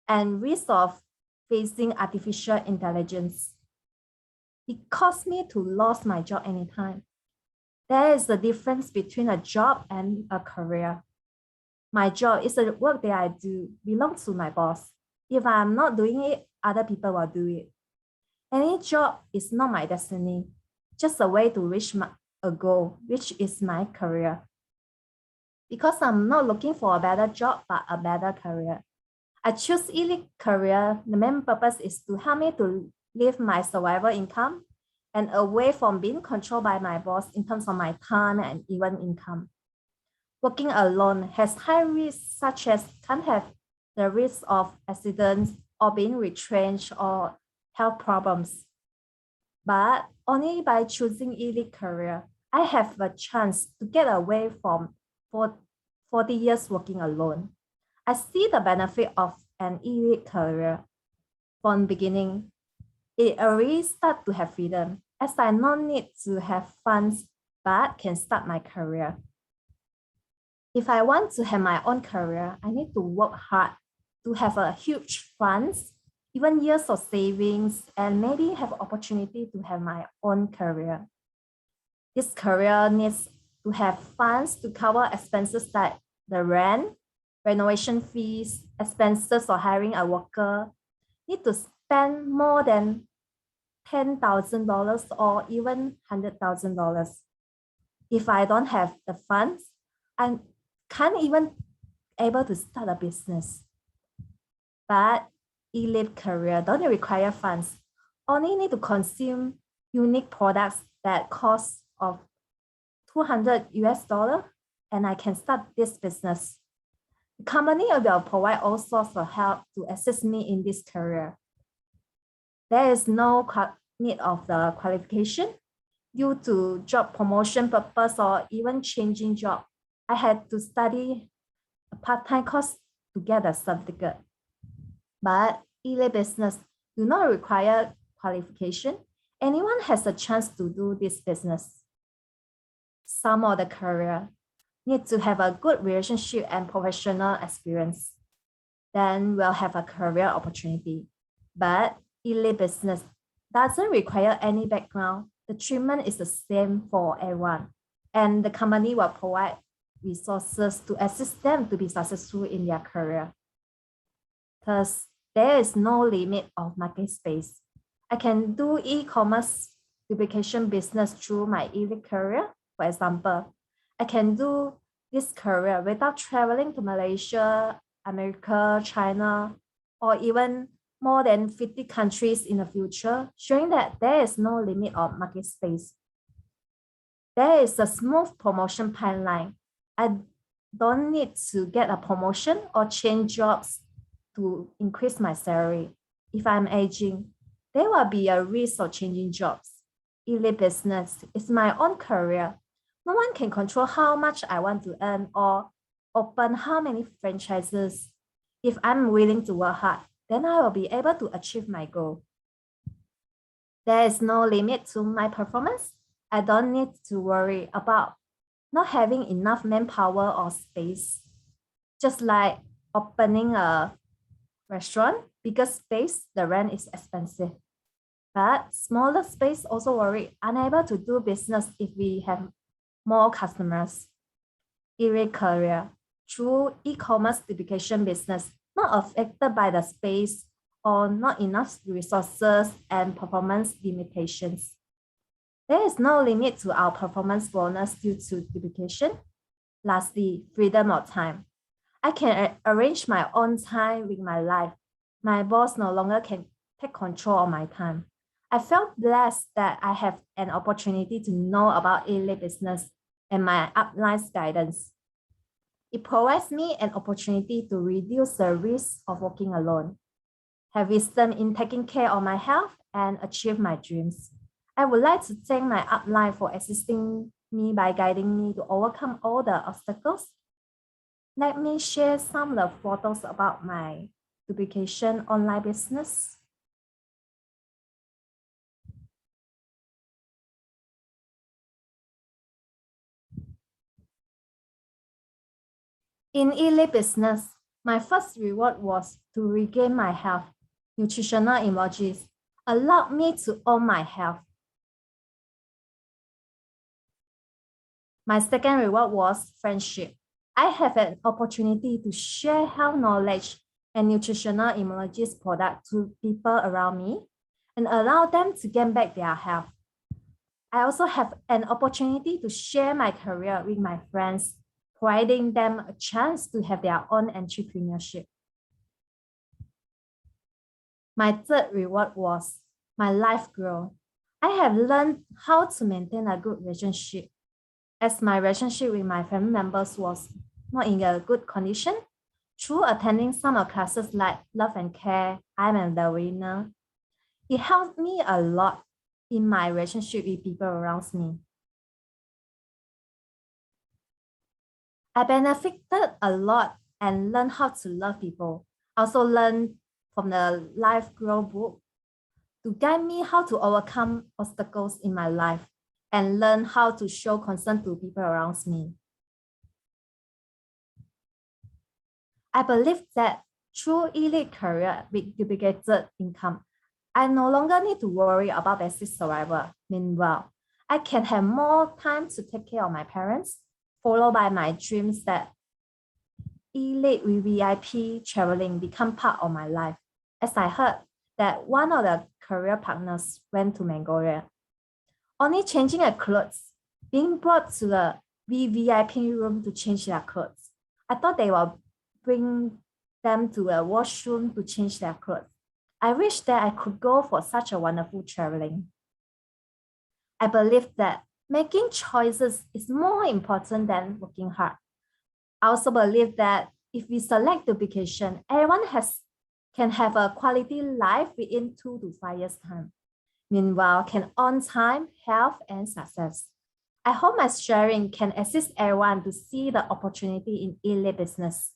and risk of facing artificial intelligence. It caused me to lose my job anytime. There is a difference between a job and a career. My job is the work that I do belongs to my boss. If I'm not doing it, other people will do it. Any job is not my destiny, just a way to reach a goal, which is my career. Because I'm not looking for a better job, but a better career. I choose elite career. The main purpose is to help me to live my survival income and away from being controlled by my boss in terms of my time and even income. Working alone has high risks such as can't have the risk of accidents or being retrenched or health problems. But only by choosing elite career, I have a chance to get away from 40 years working alone. I see the benefit of an elite career. From the beginning, it already starts to have freedom, as I don't need to have funds, but can start my career. If I want to have my own career, I need to work hard to have a huge funds, even years of savings, and maybe have opportunity to have my own career. This career needs to have funds to cover expenses like the rent, renovation fees, expenses for hiring a worker. Need to spend more than $10,000 or even $100,000. If I don't have the funds, I can't even able to start a business. But elite career don't require funds. Only need to consume unique products that cost of $200, and I can start this business. The company will provide all sorts of help to assist me in this career. There is no need of the qualification due to job promotion purpose or even changing job. I had to study a part-time course to get a certificate. But elite business do not require qualification. Anyone has a chance to do this business. Some of the career need to have a good relationship and professional experience. Then we'll have a career opportunity. But elite business doesn't require any background. The treatment is the same for everyone. And the company will provide resources to assist them to be successful in their career. Thus, there is no limit of market space. I can do e-commerce duplication business through my elite career. For example, I can do this career without traveling to Malaysia, America, China, or even more than 50 countries in the future, showing that there is no limit of market space. There is a smooth promotion pipeline. I don't need to get a promotion or change jobs to increase my salary. If I'm aging, there will be a risk of changing jobs. Elite business is my own career. No one can control how much I want to earn or open how many franchises. If I'm willing to work hard, then I will be able to achieve my goal. There is no limit to my performance. I don't need to worry about not having enough manpower or space. Just like opening a restaurant, bigger space, the rent is expensive. But smaller space also worry, unable to do business if we have more customers. Elite career through e-commerce duplication business, not affected by the space or not enough resources and performance limitations. There is no limit to our performance bonus due to duplication. Lastly, freedom of time. I can arrange my own time with my life. My boss no longer can take control of my time. I felt blessed that I have an opportunity to know about elite business and my upline's guidance. It provides me an opportunity to reduce the risk of working alone, have wisdom in taking care of my health, and achieve my dreams. I would like to thank my upline for assisting me by guiding me to overcome all the obstacles. Let me share some of the photos about my duplication online business. In elite business, my first reward was to regain my health. Nutritional emojis allowed me to own my health. My second reward was friendship. I have an opportunity to share health knowledge and nutritional emojis product to people around me and allow them to gain back their health. I also have an opportunity to share my career with my friends, providing them a chance to have their own entrepreneurship. My third reward was my life growth. I have learned how to maintain a good relationship. As my relationship with my family members was not in a good condition, through attending summer classes like Love and Care, I'm the Winner, it helped me a lot in my relationship with people around me. I benefited a lot and learned how to love people. I also learned from the Life Grow book to guide me how to overcome obstacles in my life and learn how to show concern to people around me. I believe that through elite career with duplicated income, I no longer need to worry about basic survival. Meanwhile, I can have more time to take care of my parents, followed by my dreams that elite VIP traveling become part of my life. As I heard that one of the career partners went to Mongolia, only changing a clothes, being brought to the VVIP room to change their clothes. I thought they will bring them to a washroom to change their clothes. I wish that I could go for such a wonderful traveling. I believe that making choices is more important than working hard. I also believe that if we select the vacation, everyone can have a quality life within 2 to 5 years' time. Meanwhile, can earn time, health, and success. I hope my sharing can assist everyone to see the opportunity in elite business.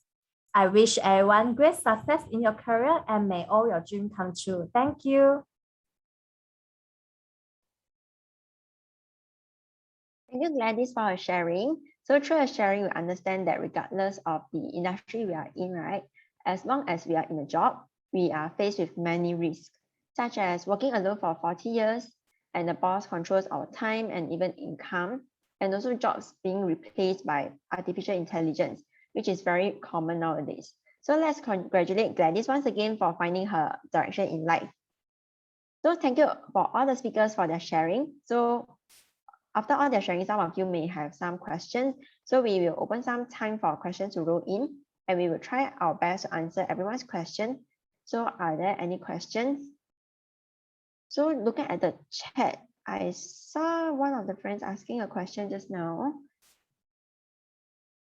I wish everyone great success in your career and may all your dreams come true. Thank you. Thank you, Gladys, for sharing. So through your sharing, we understand that regardless of the industry we are in, right, as long as we are in a job, we are faced with many risks, such as working alone for 40 years, and the boss controls our time and even income, and also jobs being replaced by artificial intelligence, which is very common nowadays. So let's congratulate Gladys once again for finding her direction in life. So thank you for all the speakers for their sharing. So after all their sharing, some of you may have some questions. So we will open some time for questions to roll in, and we will try our best to answer everyone's question. So are there any questions? So looking at the chat, I saw one of the friends asking a question just now.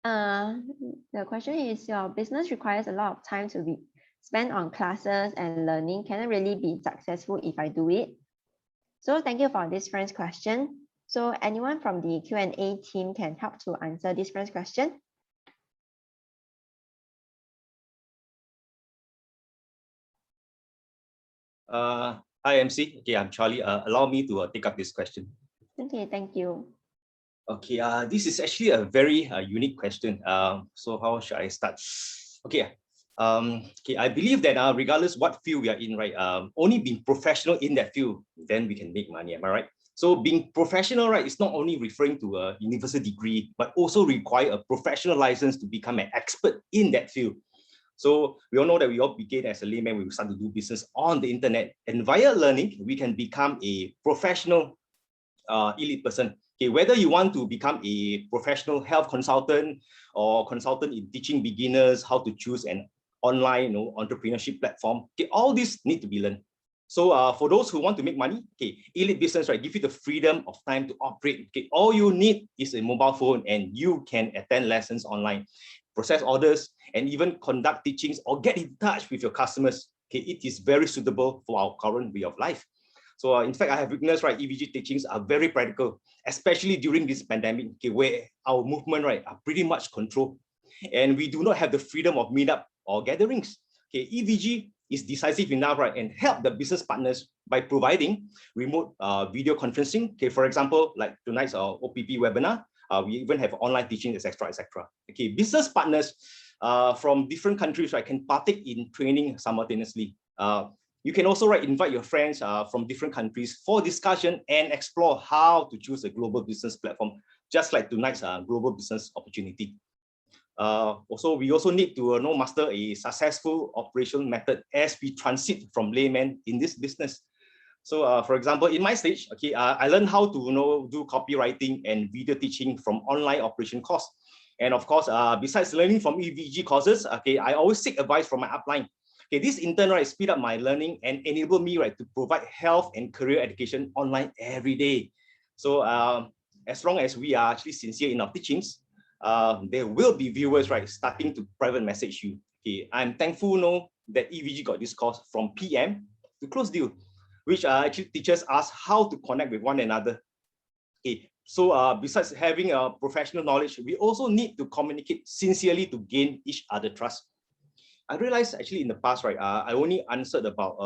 The question is, your business requires a lot of time to be spent on classes and learning. Can I really be successful if I do it? So thank you for this friend's question. So anyone from the Q&A team can help to answer this friend's question. Hi, MC. Okay, I'm Charlie. Allow me to take up this question. Okay, thank you. Okay, this is actually a very unique question. So how should I start? Okay, okay, I believe that regardless what field we are in, right, only being professional in that field, then we can make money. Am I right? So being professional, right, is not only referring to a university degree, but also require a professional license to become an expert in that field. So we all know that we all begin as a layman, we start to do business on the internet, and via learning, we can become a professional elite person. Okay, whether you want to become a professional health consultant or consultant in teaching beginners how to choose an online entrepreneurship platform, okay, all these need to be learned. So for those who want to make money, okay, elite business, right, give you the freedom of time to operate. Okay, all you need is a mobile phone and you can attend lessons online, process orders, and even conduct teachings or get in touch with your customers. Okay, it is very suitable for our current way of life. So in fact, I have witnessed, right, EVG teachings are very practical, especially during this pandemic, okay, where our movement, right, are pretty much controlled. And we do not have the freedom of meetup or gatherings. Okay, EVG is decisive enough, right, and help the business partners by providing remote video conferencing. Okay, for example, like tonight's OPP webinar, we even have online teaching, etc., etc. Okay, business partners from different countries, right, can partake in training simultaneously. You can also, right, invite your friends from different countries for discussion and explore how to choose a global business platform, just like tonight's global business opportunity. Also, we also need to master a successful operational method as we transit from layman in this business. So, for example, in my stage, okay, I learned how to do copywriting and video teaching from online operation course. And of course, besides learning from EVG courses, okay, I always seek advice from my upline. Okay, this in turn, right, speed up my learning and enable me, right, to provide health and career education online every day. So as long as we are actually sincere in our teachings, there will be viewers, right, starting to private message you. Okay, I'm thankful that EVG got this course from PM to close deal, which actually teaches us how to connect with one another. Okay, so besides having a professional knowledge, we also need to communicate sincerely to gain each other trust. I realized actually in the past, right, I only answered about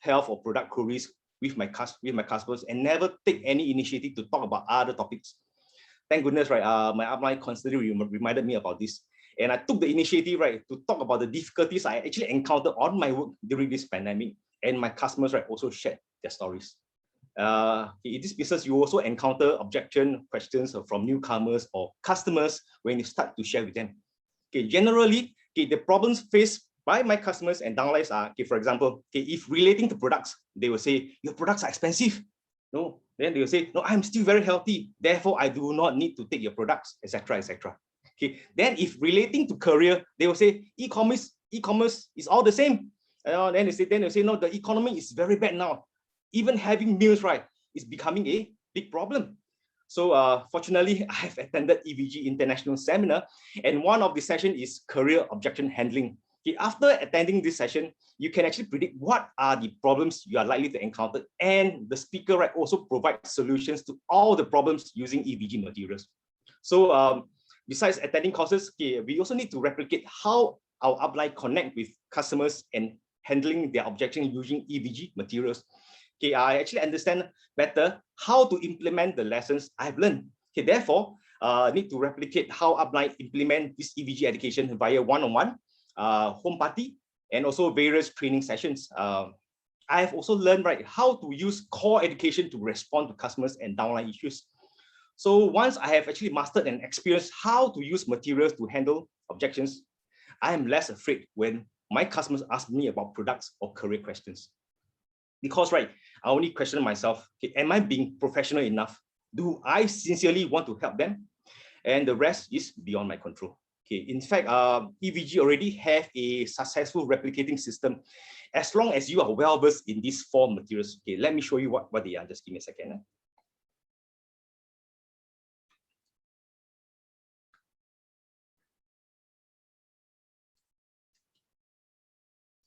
health or product queries with my customers and never take any initiative to talk about other topics. Thank goodness, right, my upline constantly reminded me about this. And I took the initiative, right, to talk about the difficulties I actually encountered on my work during this pandemic. And my customers, right, also shared their stories. In this business, you also encounter objection questions from newcomers or customers when you start to share with them. Okay, generally, okay, the problems faced by my customers and downlines are, okay, for example, okay, if relating to products, they will say, your products are expensive. No, then they will say, no, I'm still very healthy, therefore I do not need to take your products, etc., etc. Okay, then if relating to career, they will say, e-commerce is all the same. Then they say, no, the economy is very bad now. Even having meals, right, is becoming a big problem. So fortunately, I have attended EVG International Seminar, and one of the sessions is career objection handling. Okay, after attending this session, you can actually predict what are the problems you are likely to encounter, and the speaker, right, also provides solutions to all the problems using EVG materials. So besides attending courses, okay, we also need to replicate how our upline connect with customers and handling their objection using EVG materials. Okay, I actually understand better how to implement the lessons I've learned. Okay, therefore, need to replicate how upline implement this EVG education via one-on-one, home party, and also various training sessions. I've also learned, right, how to use core education to respond to customers and downline issues. So once I have actually mastered and experienced how to use materials to handle objections, I am less afraid when my customers ask me about products or career questions. Because, right, I only question myself, okay, am I being professional enough? Do I sincerely want to help them? And the rest is beyond my control. Okay, in fact, EVG already have a successful replicating system as long as you are well versed in these 4 materials. Okay, let me show you what they are. Just give me a second.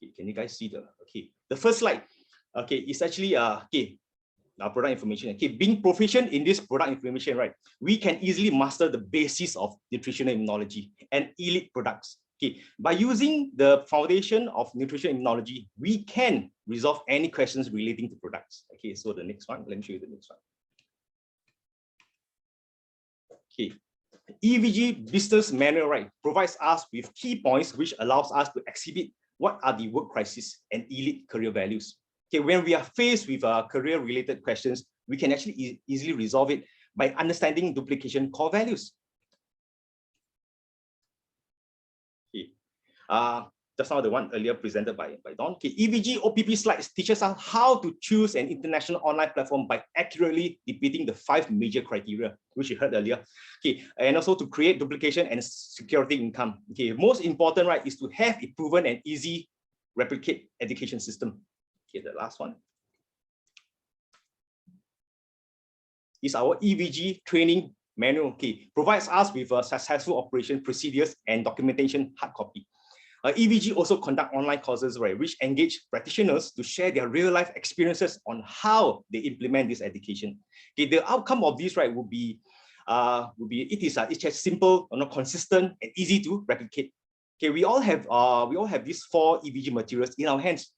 Okay, can you guys see the first slide? Okay, it's actually our product information. Okay, being proficient in this product information, right, we can easily master the basis of nutritional immunology and elite products. Okay, by using the foundation of nutritional immunology, we can resolve any questions relating to products. Okay, so the next one, let me show you the next one. Okay, EVG Business Manual, right, provides us with key points which allows us to exhibit what are the work crises and elite career values. Okay, when we are faced with career-related questions, we can actually easily resolve it by understanding duplication core values. Okay, just now the one earlier presented by Don. Okay, EVG OPP slides teaches us how to choose an international online platform by accurately depicting the 5 major criteria, which you heard earlier. Okay, and also to create duplication and security income. Okay, most important, right, is to have a proven and easy replicate education system. Okay, the last one is our EVG training manual. Okay, provides us with successful operation procedures and documentation hard copy. EVG also conduct online courses, right, which engage practitioners to share their real-life experiences on how they implement this education. Okay, the outcome of this, right, it's just simple, consistent, and easy to replicate. Okay, we all have these 4 EVG materials in our hands.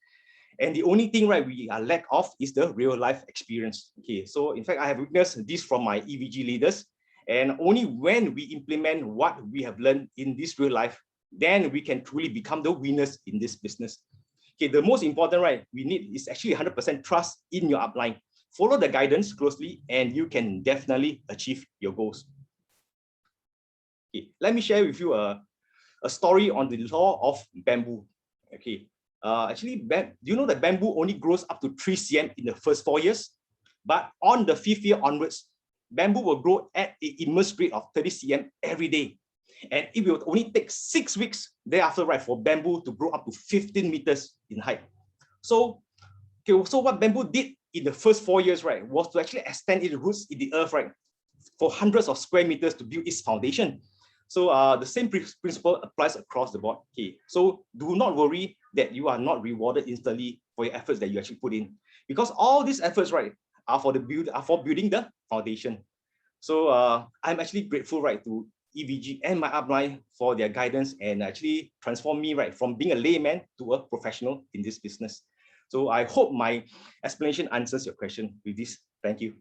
And the only thing, right, we are lack of is the real life experience. Okay, so in fact, I have witnessed this from my EVG leaders, and only when we implement what we have learned in this real life, then we can truly become the winners in this business. Okay, the most important, right, we need is actually 100% trust in your upline. Follow the guidance closely, and you can definitely achieve your goals. Okay, let me share with you a story on the law of bamboo. Okay. Actually, do you know that bamboo only grows up to 3 cm in the first 4 years? But on the 5th year onwards, bamboo will grow at an immense rate of 30 cm every day. And it will only take 6 weeks thereafter, right, for bamboo to grow up to 15 meters in height. So what bamboo did in the first 4 years, right, was to actually extend its roots in the earth, right, for hundreds of square meters to build its foundation. So the same principle applies across the board. Okay, so do not worry that you are not rewarded instantly for your efforts that you actually put in, because all these efforts, right, are for building the foundation. So I'm actually grateful, right, to EVG and my upline for their guidance and actually transform me, right, from being a layman to a professional in this business. So I hope my explanation answers your question with this. Thank you.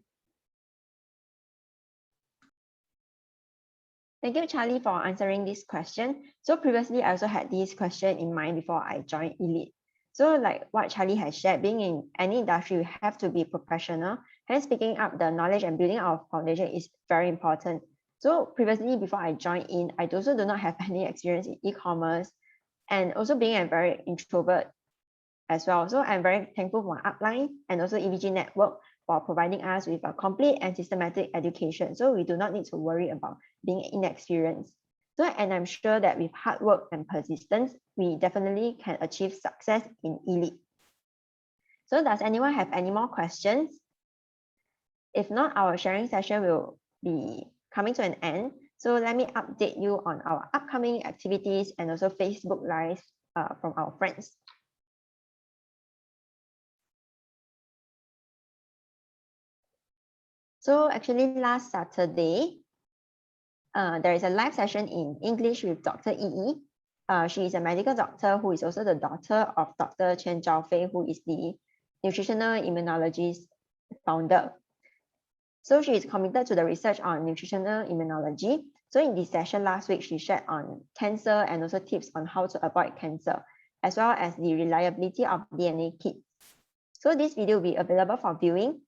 Thank you, Charlie, for answering this question. So previously, I also had this question in mind before I joined Elite. So like what Charlie has shared, being in any industry, you have to be professional. Hence, picking up the knowledge and building our foundation is very important. So previously, before I joined in, I also do not have any experience in e-commerce, and also being a very introvert as well. So I'm very thankful for Upline and also EVG Network for providing us with a complete and systematic education. So we do not need to worry about being inexperienced. So, and I'm sure that with hard work and persistence, we we definitely can achieve success in ELIT. So does anyone have any more questions? If not, our sharing session will be coming to an end. So let me update you on our upcoming activities and also Facebook Live from our friends. So actually last Saturday, there is a live session in English with Dr. Yi. She is a medical doctor who is also the daughter of Dr. Chen Zhaofei, who is the nutritional immunologist founder. So she is committed to the research on nutritional immunology. So in this session last week, she shared on cancer and also tips on how to avoid cancer, as well as the reliability of DNA kits. So this video will be available for viewing